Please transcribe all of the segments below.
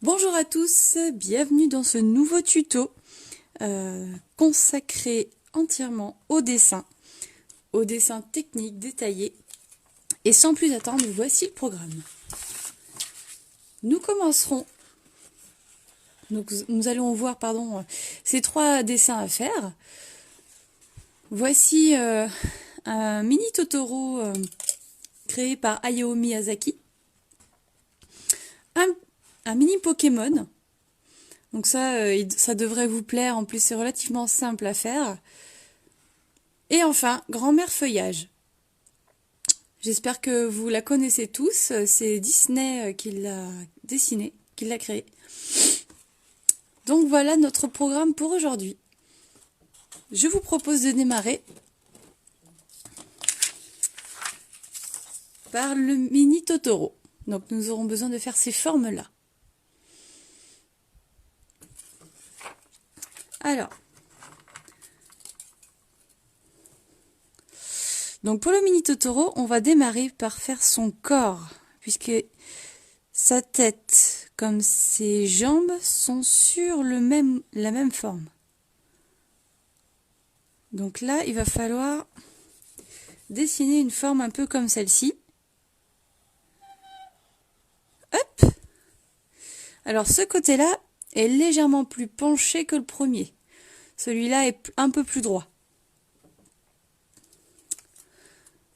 Bonjour à tous, bienvenue dans ce nouveau tuto consacré entièrement au dessin technique détaillé. Et sans plus attendre, voici le programme. Nous commencerons, donc nous allons voir ces 3 dessins à faire. Voici un mini Totoro créé par Hayao Miyazaki. Un mini Pokémon. Donc ça devrait vous plaire. En plus, c'est relativement simple à faire. Et enfin, Grand-mère Feuillage. J'espère que vous la connaissez tous. C'est Disney qui l'a dessinée, qui l'a créée. Donc voilà notre programme pour aujourd'hui. Je vous propose de démarrer par le mini Totoro. Donc nous aurons besoin de faire ces formes-là. Alors, donc pour le mini Totoro, on va démarrer par faire son corps, puisque sa tête comme ses jambes sont sur la même forme. Donc là, il va falloir dessiner une forme un peu comme celle-ci. Hop! Alors ce côté-là est légèrement plus penché que le premier. Celui-là est un peu plus droit.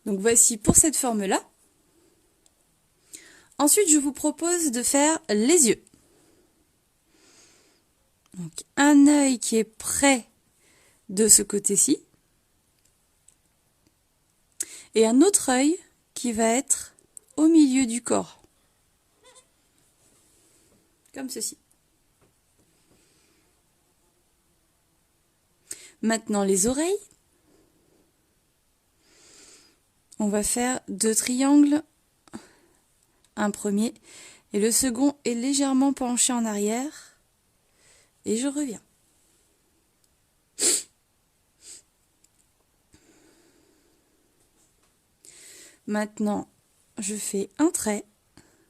Donc voici pour cette forme-là. Ensuite, je vous propose de faire les yeux. Donc un œil qui est près de ce côté-ci. Et un autre œil qui va être au milieu du corps. Comme ceci. Maintenant les oreilles. On va faire 2 triangles. Un premier. Et le second est légèrement penché en arrière. Et je reviens. Maintenant, je fais un trait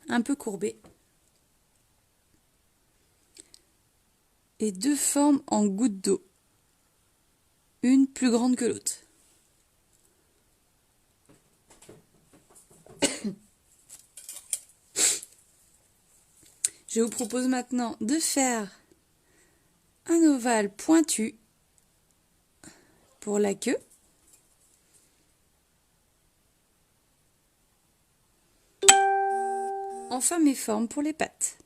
un peu courbé. Et 2 formes en goutte d'eau. Une plus grande que l'autre. Je vous propose maintenant de faire un ovale pointu pour la queue. Enfin mes formes pour les pattes.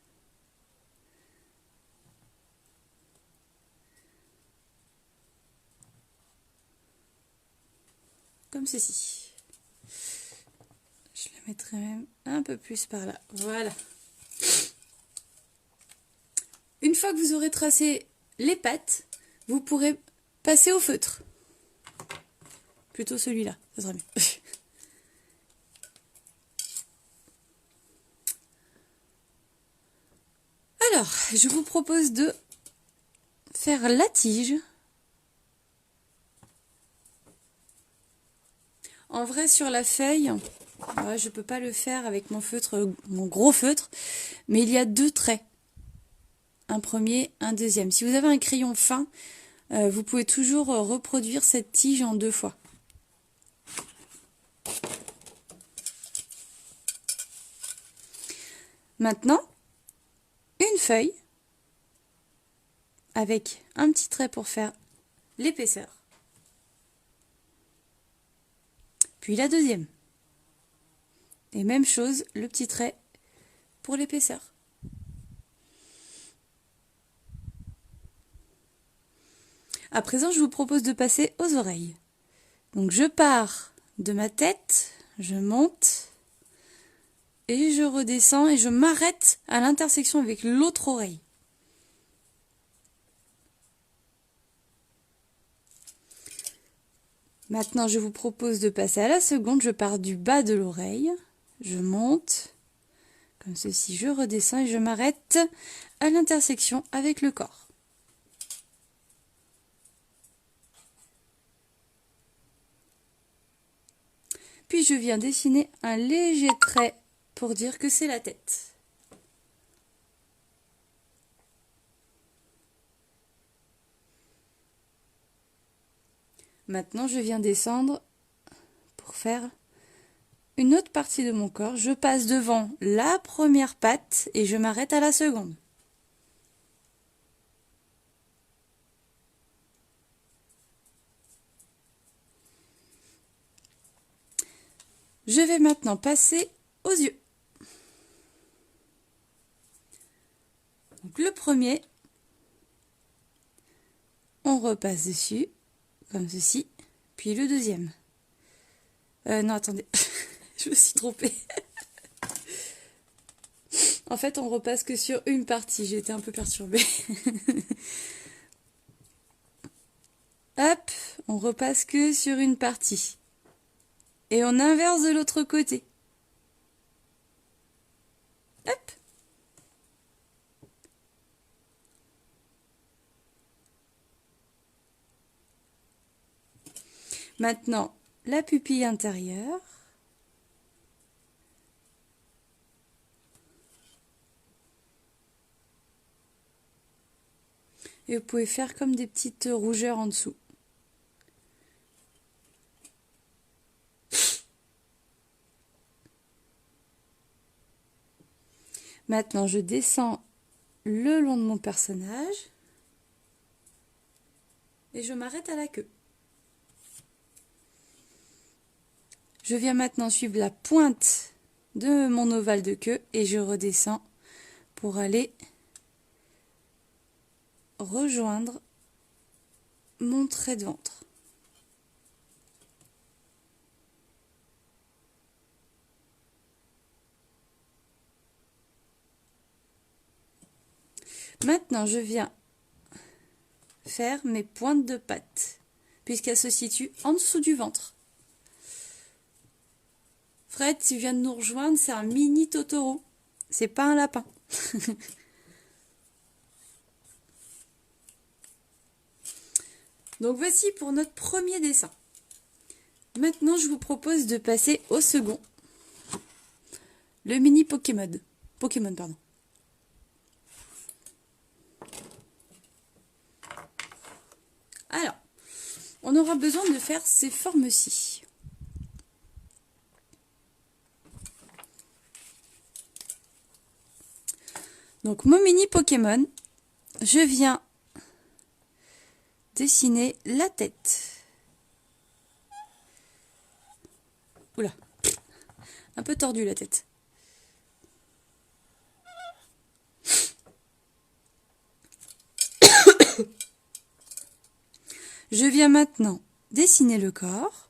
Comme ceci. Je la mettrai même un peu plus par là. Voilà. Une fois que vous aurez tracé les pattes, vous pourrez passer au feutre. Plutôt celui-là, ça sera mieux. Alors, je vous propose de faire la tige. En vrai, sur la feuille, je ne peux pas le faire avec mon feutre, mon gros feutre, mais il y a 2 traits. Un premier, un deuxième. Si vous avez un crayon fin, vous pouvez toujours reproduire cette tige en 2 fois. Maintenant, une feuille avec un petit trait pour faire l'épaisseur. Puis la deuxième. Et même chose, le petit trait pour l'épaisseur. À présent, je vous propose de passer aux oreilles. Donc je pars de ma tête, je monte et je redescends et je m'arrête à l'intersection avec l'autre oreille. Maintenant, je vous propose de passer à la seconde. Je pars du bas de l'oreille, je monte comme ceci, je redescends et je m'arrête à l'intersection avec le corps. Puis je viens dessiner un léger trait pour dire que c'est la tête. Maintenant, je viens descendre pour faire une autre partie de mon corps. Je passe devant la première patte et je m'arrête à la seconde. Je vais maintenant passer aux yeux. Donc le premier, on repasse dessus, comme ceci, puis le deuxième. Non, attendez, je me suis trompée. En fait, on repasse que sur une partie, j'ai été un peu perturbée. Hop, on repasse que sur une partie. Et on inverse de l'autre côté. Hop. Maintenant, la pupille intérieure. Et vous pouvez faire comme des petites rougeurs en dessous. Maintenant, je descends le long de mon personnage et je m'arrête à la queue. Je viens maintenant suivre la pointe de mon ovale de queue et je redescends pour aller rejoindre mon trait de ventre. Maintenant, je viens faire mes pointes de pattes, puisqu'elles se situent en dessous du ventre. Fred, tu viens de nous rejoindre, c'est un mini Totoro. C'est pas un lapin. Donc voici pour notre premier dessin. Maintenant, je vous propose de passer au second. Le mini Pokémon. Pokémon, pardon. Alors, on aura besoin de faire ces formes-ci. Donc, mon mini Pokémon, je viens dessiner la tête. Oula, un peu tordu la tête. Je viens maintenant dessiner le corps.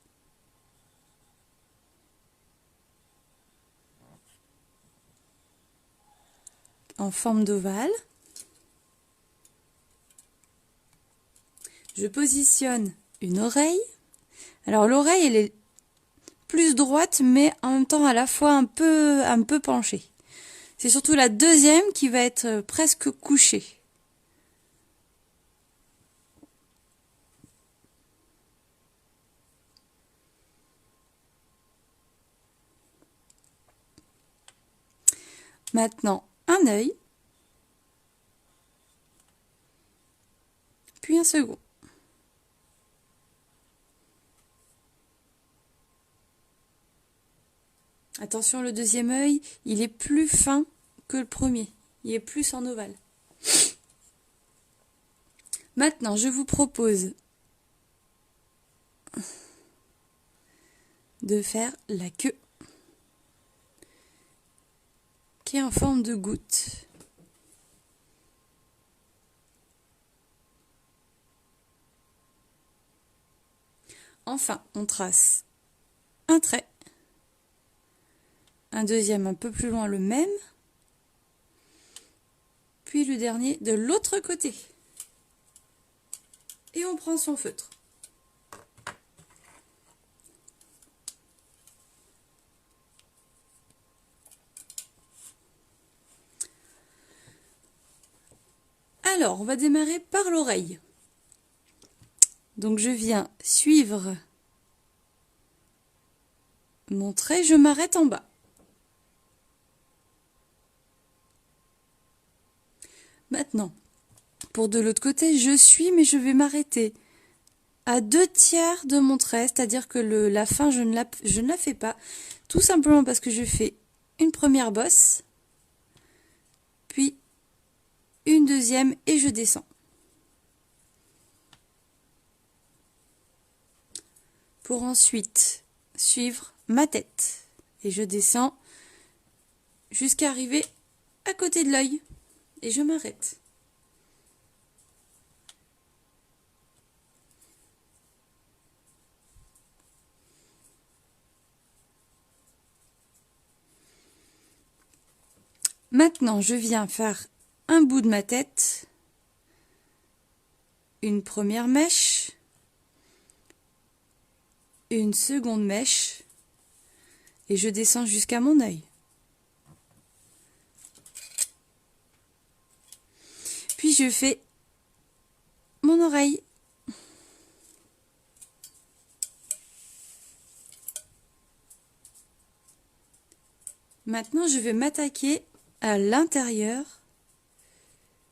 En forme d'ovale. Je positionne une oreille. Alors l'oreille, elle est plus droite, mais en même temps à la fois un peu penchée. C'est surtout la deuxième qui va être presque couchée. Maintenant, un œil, puis un second. Attention, le deuxième œil, il est plus fin que le premier. Il est plus en ovale. Maintenant, je vous propose de faire la queue, qui est en forme de goutte. Enfin, on trace un trait, un deuxième un peu plus loin, le même, puis le dernier de l'autre côté. Et on prend son feutre. Alors, on va démarrer par l'oreille. Donc je viens suivre mon trait, je m'arrête en bas. Maintenant, pour de l'autre côté, je suis, mais je vais m'arrêter à 2/3 de mon trait, c'est-à-dire que la fin, je ne la fais pas, tout simplement parce que je fais une première bosse, puis une deuxième et je descends. Pour ensuite suivre ma tête. Et je descends jusqu'à arriver à côté de l'œil. Et je m'arrête. Maintenant, je viens faire un bout de ma tête, une première mèche, une seconde mèche, et je descends jusqu'à mon œil. Puis je fais mon oreille. Maintenant, je vais m'attaquer à l'intérieur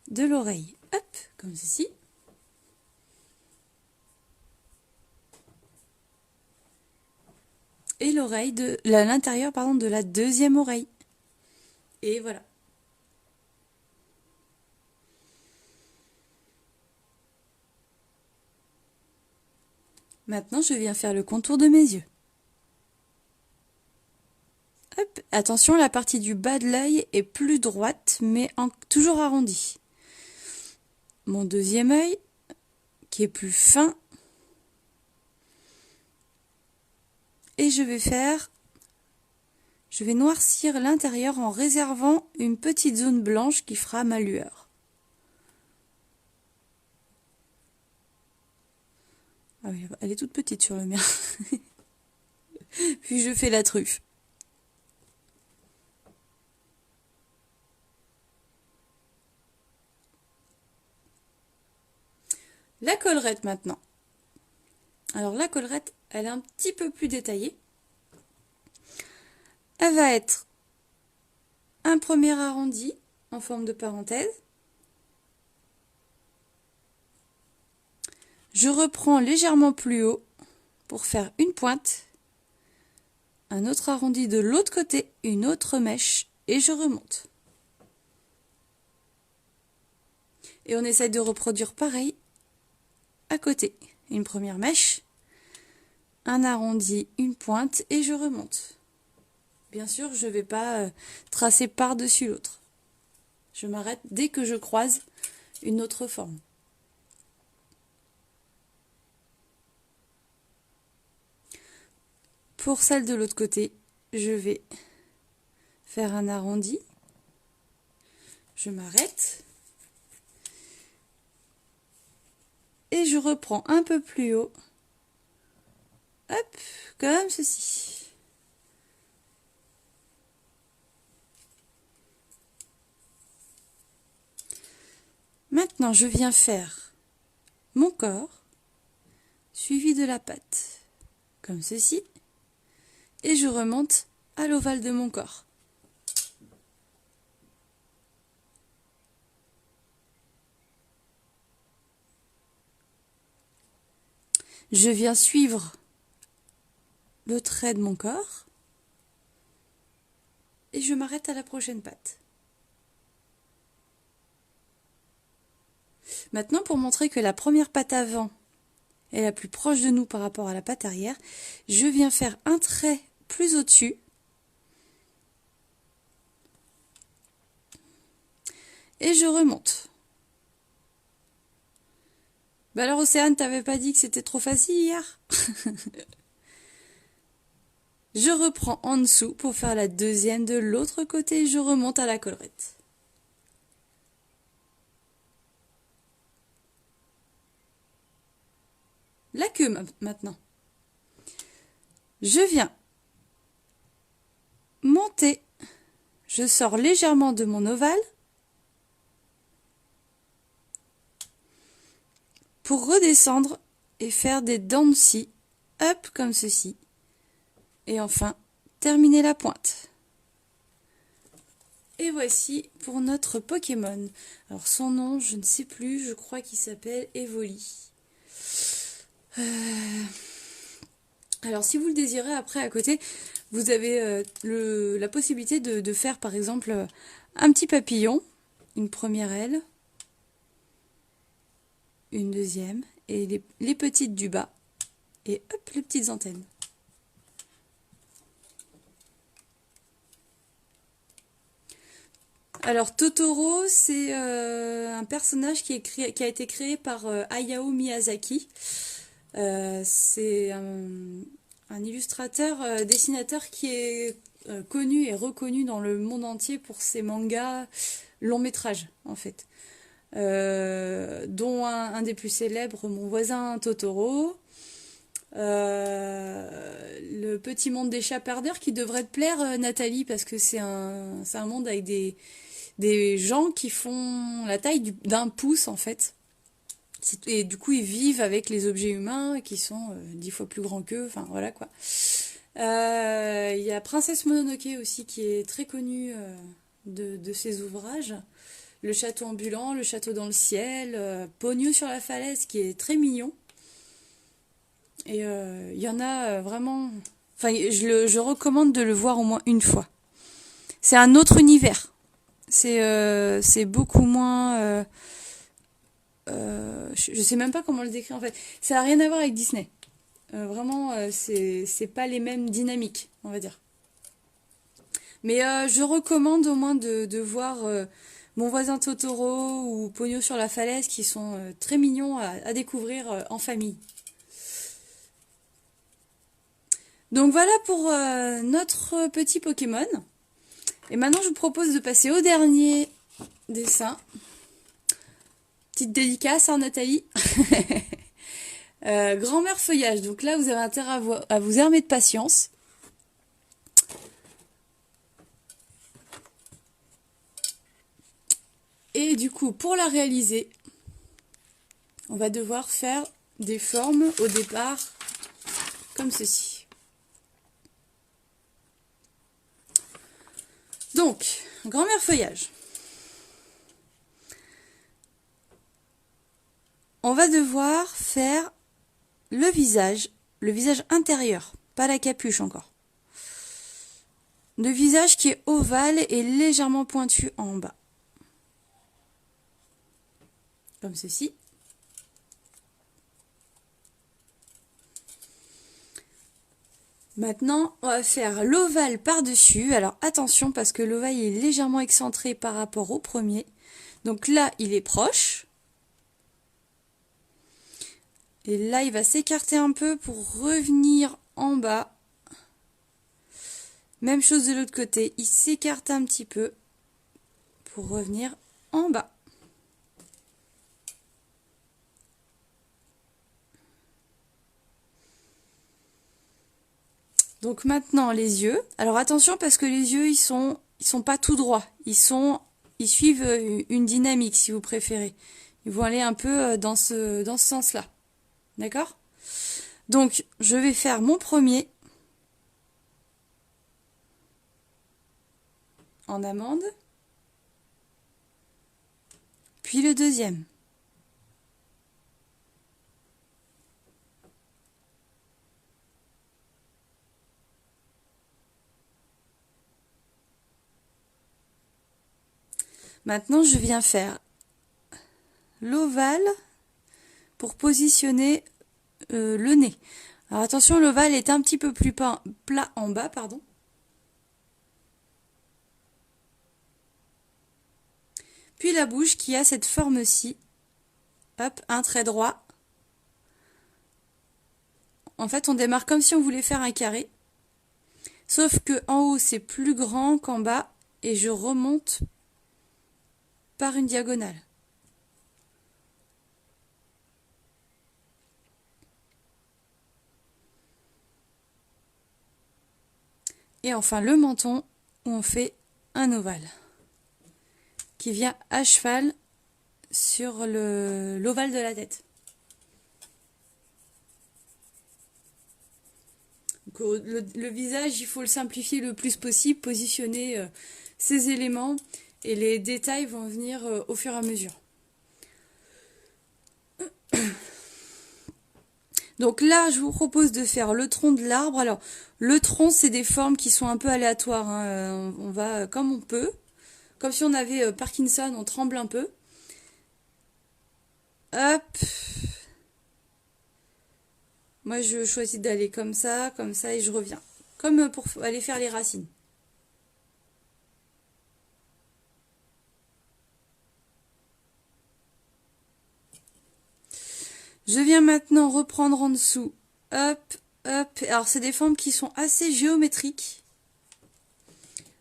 de l'oreille. Hop, comme ceci. Et l'oreille de l'intérieur, pardon, de la deuxième oreille. Et voilà. Maintenant, je viens faire le contour de mes yeux. Hop, attention, la partie du bas de l'œil est plus droite, mais toujours arrondie. Mon deuxième œil, qui est plus fin. Et je vais noircir l'intérieur en réservant une petite zone blanche qui fera ma lueur. Ah oui, elle est toute petite sur le mien. Puis je fais la truffe. La collerette maintenant. Alors la collerette, elle est un petit peu plus détaillée. Elle va être un premier arrondi en forme de parenthèse. Je reprends légèrement plus haut pour faire une pointe. Un autre arrondi de l'autre côté, une autre mèche et je remonte. Et on essaye de reproduire pareil à côté. Une première mèche, un arrondi, une pointe et je remonte. Bien sûr, je ne vais pas tracer par-dessus l'autre. Je m'arrête dès que je croise une autre forme. Pour celle de l'autre côté, je vais faire un arrondi. Je m'arrête. Et je reprends un peu plus haut. Hop, comme ceci. Maintenant, je viens faire mon corps, suivi de la patte, comme ceci. Et je remonte à l'ovale de mon corps. Je viens suivre le trait de mon corps et je m'arrête à la prochaine patte. Maintenant, pour montrer que la première patte avant est la plus proche de nous par rapport à la patte arrière, je viens faire un trait plus au-dessus et je remonte. Bah alors Océane, t'avais pas dit que c'était trop facile hier? Je reprends en dessous pour faire la deuxième de l'autre côté et je remonte à la collerette. La queue maintenant. Je viens monter, je sors légèrement de mon ovale pour redescendre et faire des dents de scie, hop, comme ceci. Et enfin, terminer la pointe. Et voici pour notre Pokémon. Alors son nom, je ne sais plus, je crois qu'il s'appelle Evoli. Alors si vous le désirez, après à côté, vous avez la possibilité de faire par exemple un petit papillon, une première aile, une deuxième, et les petites du bas, et hop, les petites antennes. Alors Totoro, c'est un personnage qui a été créé par Hayao Miyazaki. C'est un illustrateur, dessinateur qui est connu et reconnu dans le monde entier pour ses mangas long métrage en fait. Dont un des plus célèbres, Mon voisin Totoro, Le petit monde des chats perdeurs, qui devrait te plaire, Nathalie, parce que c'est un monde avec des gens qui font la taille d'un pouce en fait. Et du coup, ils vivent avec les objets humains qui sont 10 fois plus grands qu'eux. Enfin, voilà quoi. Il y a Princesse Mononoke aussi qui est très connue de ses ouvrages. Le château ambulant, le château dans le ciel, Pogno sur la falaise qui est très mignon. Et il y en a vraiment... Enfin, je recommande de le voir au moins une fois. C'est un autre univers. C'est beaucoup moins... je sais même pas comment le décrire en fait. Ça n'a rien à voir avec Disney. Vraiment, c'est pas les mêmes dynamiques, on va dire. Mais je recommande au moins de voir Mon voisin Totoro ou Pogno sur la falaise qui sont très mignons à découvrir en famille. Donc voilà pour notre petit Pokémon. Et maintenant, je vous propose de passer au dernier dessin. Petite dédicace, hein, Nathalie. Grand-mère feuillage. Donc là, vous avez intérêt à vous armer de patience. Et du coup, pour la réaliser, on va devoir faire des formes au départ comme ceci. Donc, grand-mère feuillage. On va devoir faire le visage intérieur, pas la capuche encore. Le visage qui est ovale et légèrement pointu en bas. Comme ceci. Maintenant, on va faire l'ovale par-dessus. Alors attention parce que l'ovale est légèrement excentré par rapport au premier. Donc là, il est proche. Et là, il va s'écarter un peu pour revenir en bas. Même chose de l'autre côté. Il s'écarte un petit peu pour revenir en bas. Donc maintenant, les yeux. Alors attention parce que les yeux, ils sont pas tout droits. Ils suivent une dynamique, si vous préférez. Ils vont aller un peu dans ce sens-là. D'accord? Donc, je vais faire mon premier en amande, puis le deuxième. Maintenant, je viens faire l'ovale pour positionner le nez. Alors attention, l'ovale est un petit peu plus plat en bas, pardon. Puis la bouche qui a cette forme-ci. Hop, un trait droit. En fait, on démarre comme si on voulait faire un carré. Sauf que en haut, c'est plus grand qu'en bas. Et je remonte par une diagonale. Et enfin le menton où on fait un ovale qui vient à cheval sur l'ovale de la tête. Donc, le visage, il faut le simplifier le plus possible, positionner ces éléments et les détails vont venir au fur et à mesure. Donc là, je vous propose de faire le tronc de l'arbre. Alors, le tronc, c'est des formes qui sont un peu aléatoires, hein. On va comme on peut. Comme si on avait Parkinson, on tremble un peu. Hop. Moi, je choisis d'aller comme ça, et je reviens. Comme pour aller faire les racines. Je viens maintenant reprendre en dessous. Hop, hop. Alors, c'est des formes qui sont assez géométriques.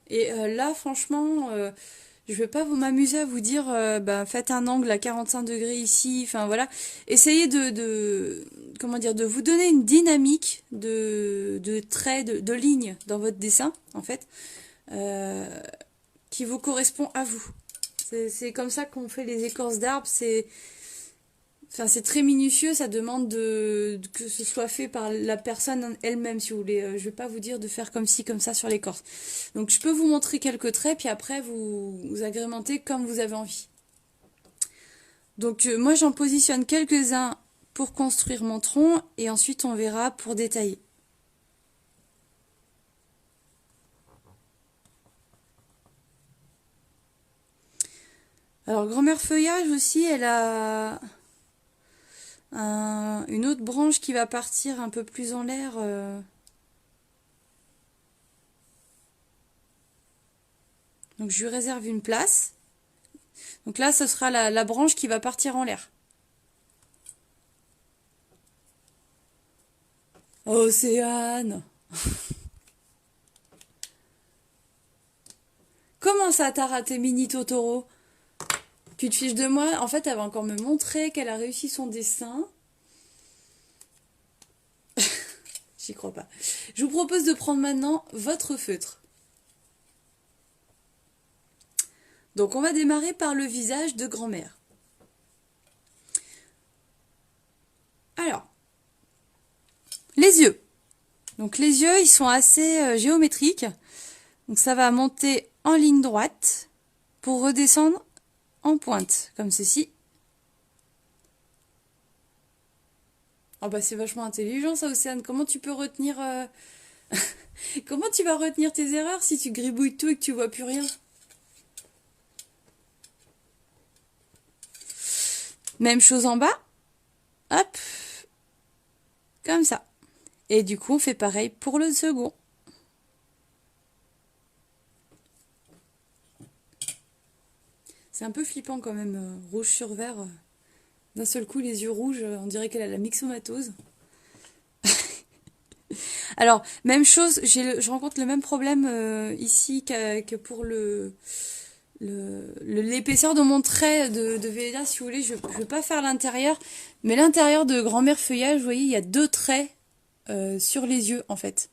Et là, franchement, je vais pas m'amuser à vous dire, faites un angle à 45 degrés ici. Enfin, voilà. Essayez comment dire, de vous donner une dynamique de traits, de lignes dans votre dessin, en fait, qui vous correspond à vous. C'est comme ça qu'on fait les écorces d'arbres. Enfin, c'est très minutieux, ça demande que ce soit fait par la personne elle-même, si vous voulez. Je vais pas vous dire de faire comme ci, comme ça sur l'écorce. Donc, je peux vous montrer quelques traits, puis après, vous agrémentez comme vous avez envie. Donc, moi, j'en positionne quelques-uns pour construire mon tronc, et ensuite, on verra pour détailler. Alors, grand-mère feuillage aussi, elle a une autre branche qui va partir un peu plus en l'air. Donc je lui réserve une place. Donc là, ce sera la branche qui va partir en l'air. Océane. Comment ça t'as raté Mini Totoro? Tu te fiches de moi? En fait, elle va encore me montrer qu'elle a réussi son dessin. J'y crois pas. Je vous propose de prendre maintenant votre feutre. Donc on va démarrer par le visage de grand-mère. Alors, les yeux. Donc les yeux, ils sont assez géométriques. Donc ça va monter en ligne droite pour redescendre en pointe, comme ceci. Oh bah c'est vachement intelligent ça, Océane. Comment tu peux retenir... Comment tu vas retenir tes erreurs si tu gribouilles tout et que tu vois plus rien? Même chose en bas. Hop. Comme ça. Et du coup, on fait pareil pour le second. C'est un peu flippant quand même, rouge sur vert. D'un seul coup, les yeux rouges, on dirait qu'elle a la myxomatose. Alors, même chose, je rencontre le même problème ici que pour l'épaisseur de mon trait de Velleda, si vous voulez. Je ne vais pas faire l'intérieur, mais l'intérieur de grand-mère feuillage, vous voyez, il y a 2 traits sur les yeux, en fait.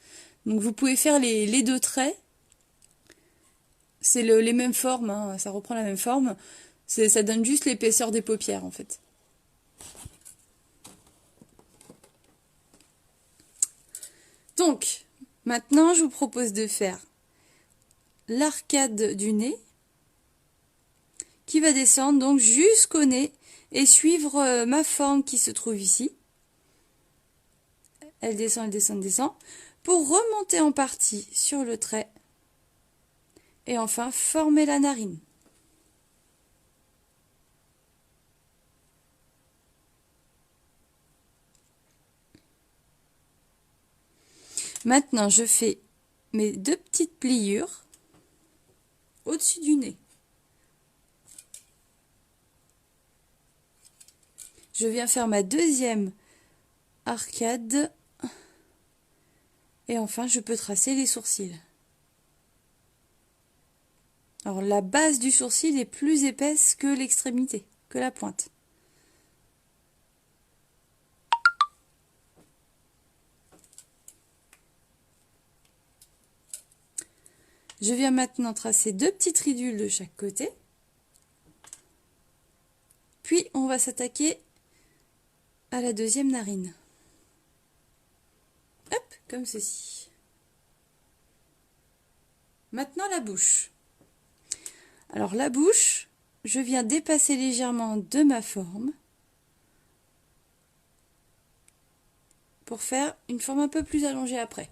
Donc, vous pouvez faire les 2 traits. C'est les mêmes formes, hein, ça reprend la même forme. Ça donne juste l'épaisseur des paupières, en fait. Donc, maintenant, je vous propose de faire l'arcade du nez qui va descendre donc jusqu'au nez et suivre ma forme qui se trouve ici. Elle descend, elle descend, elle descend, pour remonter en partie sur le trait et enfin former la narine. Maintenant, je fais mes 2 petites pliures au-dessus du nez. Je viens faire ma deuxième arcade et enfin je peux tracer les sourcils. Alors la base du sourcil est plus épaisse que l'extrémité, que la pointe. Je viens maintenant tracer 2 petites ridules de chaque côté. Puis on va s'attaquer à la deuxième narine. Hop, comme ceci. Maintenant la bouche. Alors la bouche, je viens dépasser légèrement de ma forme. pour faire une forme un peu plus allongée après.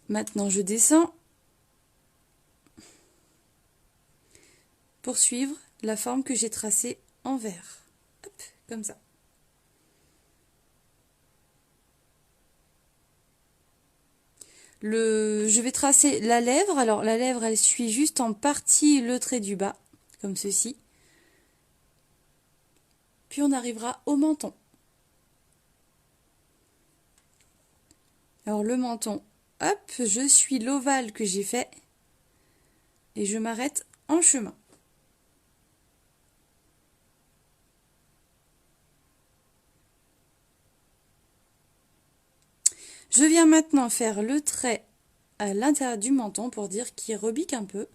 Maintenant, je descends pour suivre la forme que j'ai tracée en vert. Hop, comme ça. Je vais tracer la lèvre. Alors, la lèvre, elle suit juste en partie le trait du bas, comme ceci. Puis, on arrivera au menton. Alors, le menton, hop, je suis l'ovale que j'ai fait et je m'arrête en chemin. Je viens maintenant faire le trait à l'intérieur du menton pour dire qu'il rebique un peu.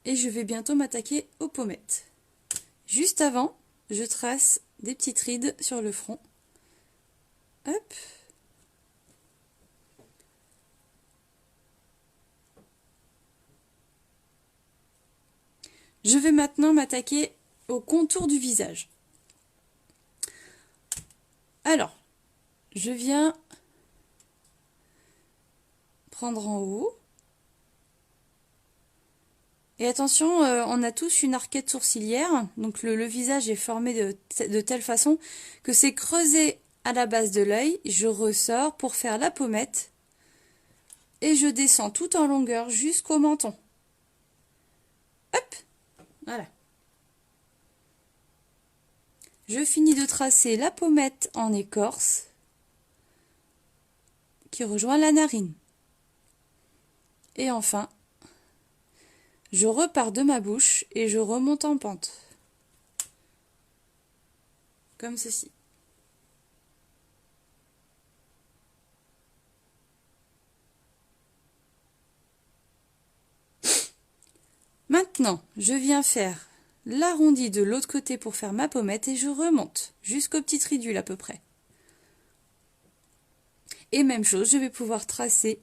Et je vais bientôt m'attaquer aux pommettes. Juste avant, je trace des petites rides sur le front. Hop. Je vais maintenant m'attaquer au contour du visage. Alors, je viens prendre en haut. Et attention, on a tous une arcade sourcilière, donc le visage est formé de telle façon que c'est creusé à la base de l'œil. Je ressors pour faire la pommette et je descends tout en longueur jusqu'au menton. Hop, voilà. Je finis de tracer la pommette en écorce qui rejoint la narine. Et enfin, je repars de ma bouche et je remonte en pente. Comme ceci. Maintenant, je viens faire l'arrondi de l'autre côté pour faire ma pommette et je remonte jusqu'au petit ridule à peu près. Et même chose, je vais pouvoir tracer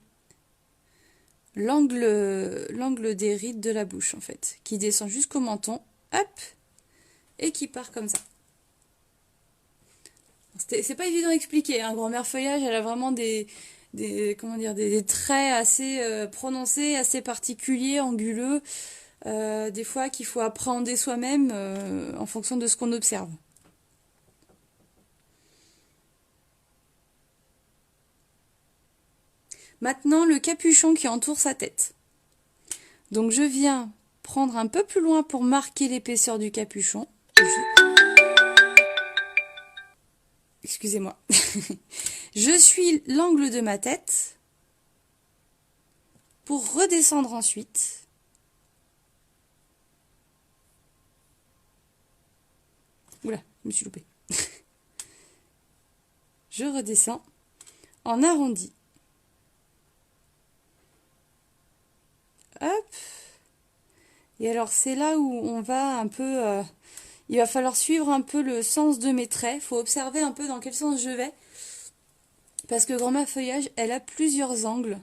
l'angle des rides de la bouche en fait, qui descend jusqu'au menton, hop, et qui part comme ça. C'est pas évident à expliquer, hein. Grand-mère Feuillage, elle a vraiment comment dire, des traits assez prononcés, assez particuliers, anguleux, des fois qu'il faut appréhender soi-même en fonction de ce qu'on observe. Maintenant, le capuchon qui entoure sa tête. Donc je viens prendre un peu plus loin pour marquer l'épaisseur du capuchon. Excusez-moi. Je suis l'angle de ma tête pour redescendre ensuite. Oula, je me suis loupée. Je redescends en arrondi. Hop. Et alors c'est là où on va un peu... il va falloir suivre un peu le sens de mes traits. Il faut observer un peu dans quel sens je vais. Parce que Grand-mère Feuillage, elle a plusieurs angles.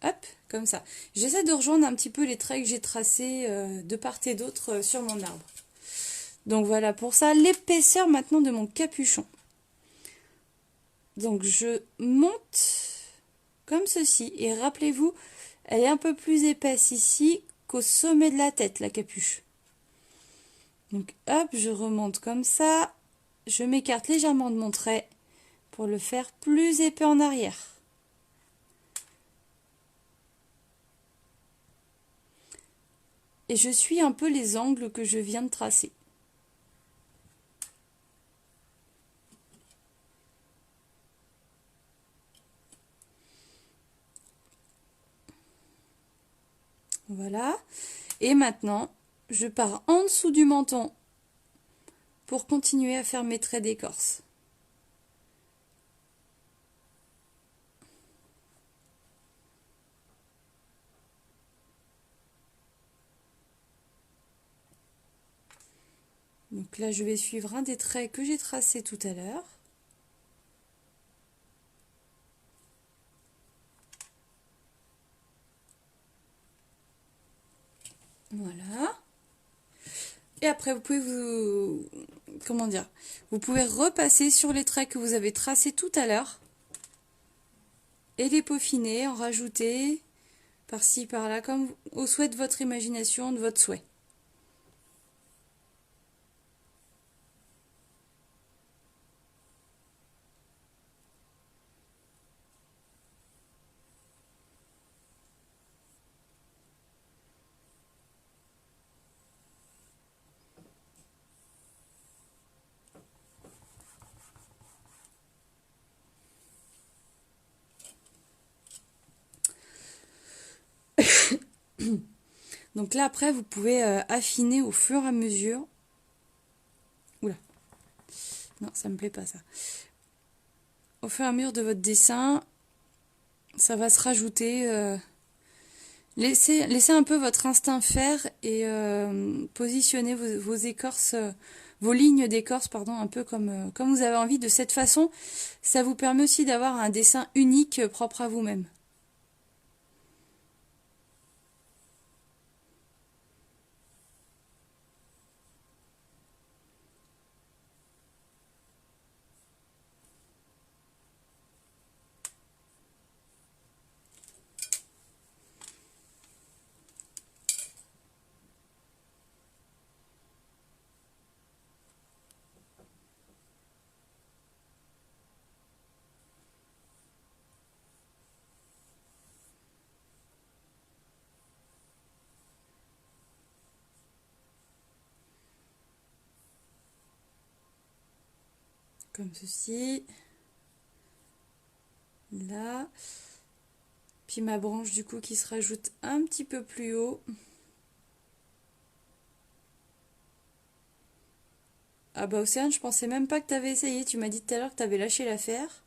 Hop, comme ça. J'essaie de rejoindre un petit peu les traits que j'ai tracés de part et d'autre sur mon arbre. Donc voilà pour ça, l'épaisseur maintenant de mon capuchon. Donc je monte comme ceci. Et rappelez-vous, elle est un peu plus épaisse ici qu'au sommet de la tête, la capuche. Donc hop, je remonte comme ça. Je m'écarte légèrement de mon trait pour le faire plus épais en arrière. Et je suis un peu les angles que je viens de tracer. Voilà. Et maintenant, je pars en dessous du menton pour continuer à faire mes traits d'écorce. Donc là, je vais suivre un des traits que j'ai tracé tout à l'heure. Voilà. Et après, vous pouvez comment dire, vous pouvez repasser sur les traits que vous avez tracés tout à l'heure et les peaufiner, en rajouter par-ci, par-là, comme au souhait de votre imagination, de votre souhait. Donc là, après, vous pouvez affiner au fur et à mesure. Oula, non, ça me plaît pas ça. Au fur et à mesure de votre dessin, ça va se rajouter. Laissez un peu votre instinct faire et positionnez vos écorces, vos lignes d'écorce, pardon, un peu comme vous avez envie. De cette façon, ça vous permet aussi d'avoir un dessin unique, propre à vous-même. Comme ceci. Là. Puis ma branche du coup qui se rajoute un petit peu plus haut. Ah bah Océane, je pensais même pas que t'avais essayé. Tu m'as dit tout à l'heure que t'avais lâché l'affaire.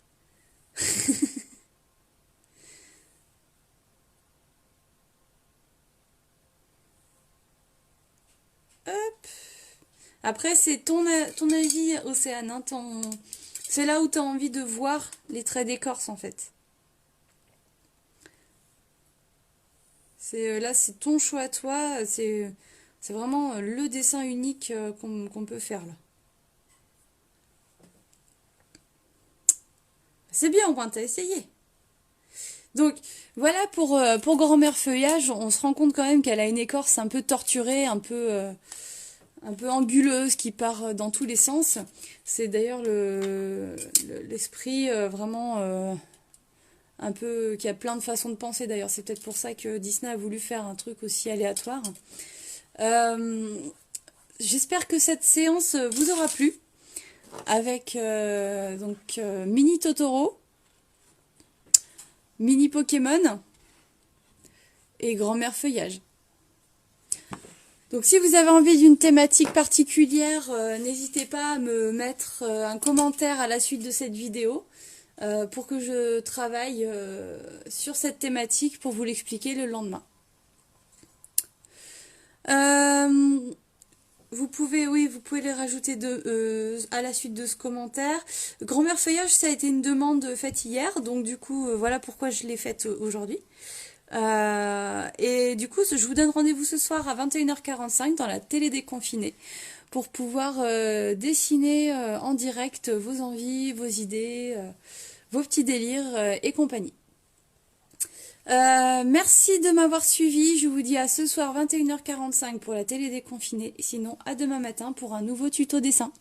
Hop. Après, c'est ton avis, Océane. Hein, c'est là où tu as envie de voir les traits d'écorce, en fait. Là, c'est ton choix à toi. C'est vraiment le dessin unique qu'on peut faire, là. C'est bien, au moins, t'as essayé. Donc, voilà pour Grand-mère Feuillage. On se rend compte quand même qu'elle a une écorce un peu torturée, un peu anguleuse, qui part dans tous les sens. C'est d'ailleurs l'esprit vraiment un peu qui a plein de façons de penser. D'ailleurs, c'est peut-être pour ça que Disney a voulu faire un truc aussi aléatoire. J'espère que cette séance vous aura plu avec Mini Totoro, Mini Pokémon et Grand-mère Feuillage. Donc si vous avez envie d'une thématique particulière, n'hésitez pas à me mettre un commentaire à la suite de cette vidéo pour que je travaille sur cette thématique pour vous l'expliquer le lendemain. Vous pouvez les rajouter à la suite de ce commentaire. Grand-mère Feuillage, ça a été une demande faite hier, donc du coup, voilà pourquoi je l'ai faite aujourd'hui. Et du coup, je vous donne rendez-vous ce soir à 21h45 dans la télé déconfinée pour pouvoir dessiner en direct vos envies, vos idées, vos petits délires et compagnie. Merci de m'avoir suivi. Je vous dis à ce soir 21h45 pour la télé déconfinée. Sinon, à demain matin pour un nouveau tuto dessin.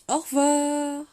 Au revoir!